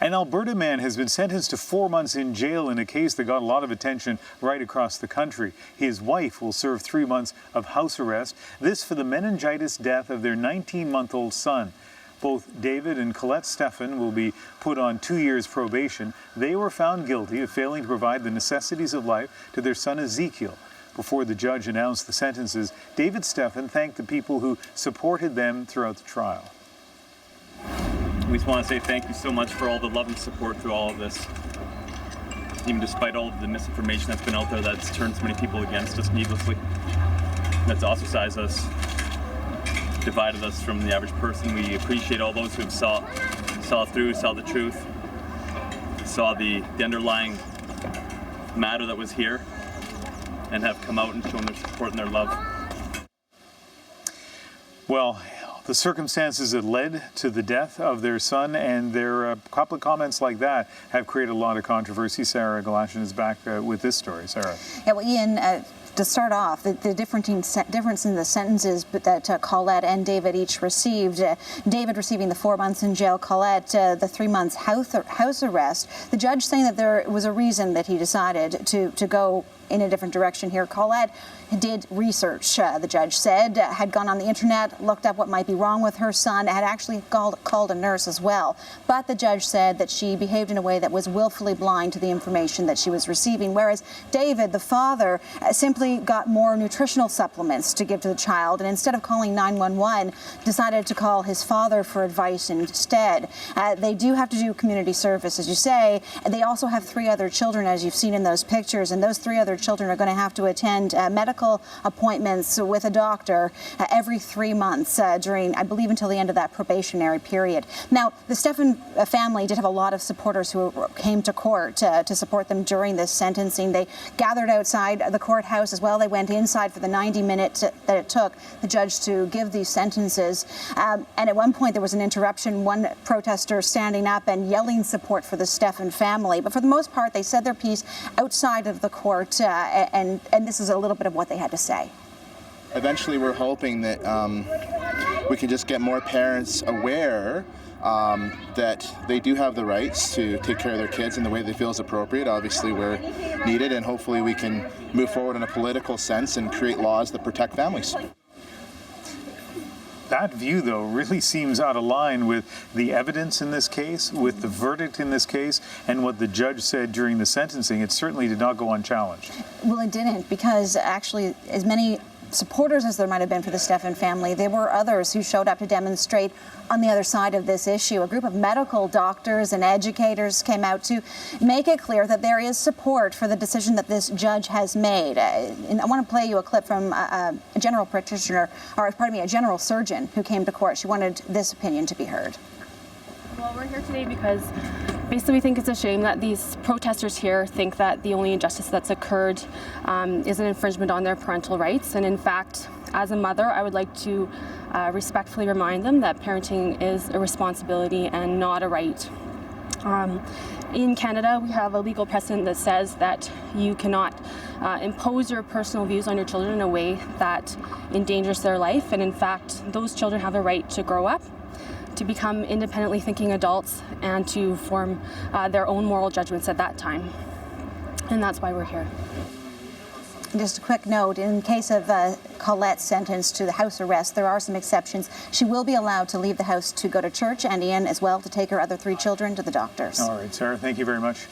An Alberta man has been sentenced to 4 months in jail in a case that got a lot of attention right across the country. His wife will serve 3 months of house arrest. This for the meningitis death of their 19-month-old son. Both David and Colette Stephan will be put on 2 years probation. They were found guilty of failing to provide the necessities of life to their son Ezekiel. Before the judge announced the sentences, David Stephan thanked the people who supported them throughout the trial. We just want to say thank you so much for all the love and support through all of this. Even despite all of the misinformation that's been out there that's turned so many people against us needlessly. That's ostracized us, divided us from the average person. We appreciate all those who have saw through, saw the truth, saw the underlying matter that was here, and have come out and shown their support and their love. Well, the circumstances that led to the death of their son and their couple comments like that have created a lot of controversy. Sarah Galashan is back with this story. Sarah. Yeah, well, Ian, to start off, the difference in the sentences that Colette and David each received. David receiving the 4 months in jail, Colette the 3 months house arrest. The judge saying that there was a reason that he decided to go in a different direction here. Colette did research, the judge said, had gone on the internet, looked up what might be wrong with her son, had actually called a nurse as well. But the judge said that she behaved in a way that was willfully blind to the information that she was receiving, whereas David, the father, simply got more nutritional supplements to give to the child, and instead of calling 911, decided to call his father for advice instead. They do have to do community service, as you say. They also have 3 other children, as you've seen in those pictures, and those 3 other children are going to have to attend medical appointments with a doctor every 3 months during, I believe, until the end of that probationary period. Now, the Stephan family did have a lot of supporters who came to court to support them during this sentencing. They gathered outside the courthouse as well. They went inside for the 90 minutes that it took the judge to give these sentences. And at one point there was an interruption, one protester standing up and yelling support for the Stephan family. But for the most part, they said their piece outside of the court, and this is a little bit of what they had to say. Eventually, we're hoping that we can just get more parents aware that they do have the rights to take care of their kids in the way they feel is appropriate. Obviously, we're needed, and hopefully we can move forward in a political sense and create laws that protect families. That view, though, really seems out of line with the evidence in this case, with the verdict in this case, and what the judge said during the sentencing. It certainly did not go unchallenged. Well, it didn't, because actually as many supporters as there might have been for the Stephan family, there were others who showed up to demonstrate on the other side of this issue. A group of medical doctors and educators came out to make it clear that there is support for the decision that this judge has made. And I want to play you a clip from a general practitioner, or pardon me, a general surgeon who came to court. She wanted this opinion to be heard. Well, we're here today because basically we think it's a shame that these protesters here think that the only injustice that's occurred is an infringement on their parental rights. And in fact, as a mother, I would like to respectfully remind them that parenting is a responsibility and not a right. In Canada, we have a legal precedent that says that you cannot impose your personal views on your children in a way that endangers their life. And in fact, those children have a right to grow up, to become independently thinking adults, and to form their own moral judgments at that time. And that's why we're here. Just a quick note, in case of Colette's sentence to the house arrest, there are some exceptions. She will be allowed to leave the house to go to church, and Ian as well, to take her other 3 children to the doctors. All right, Sarah, thank you very much.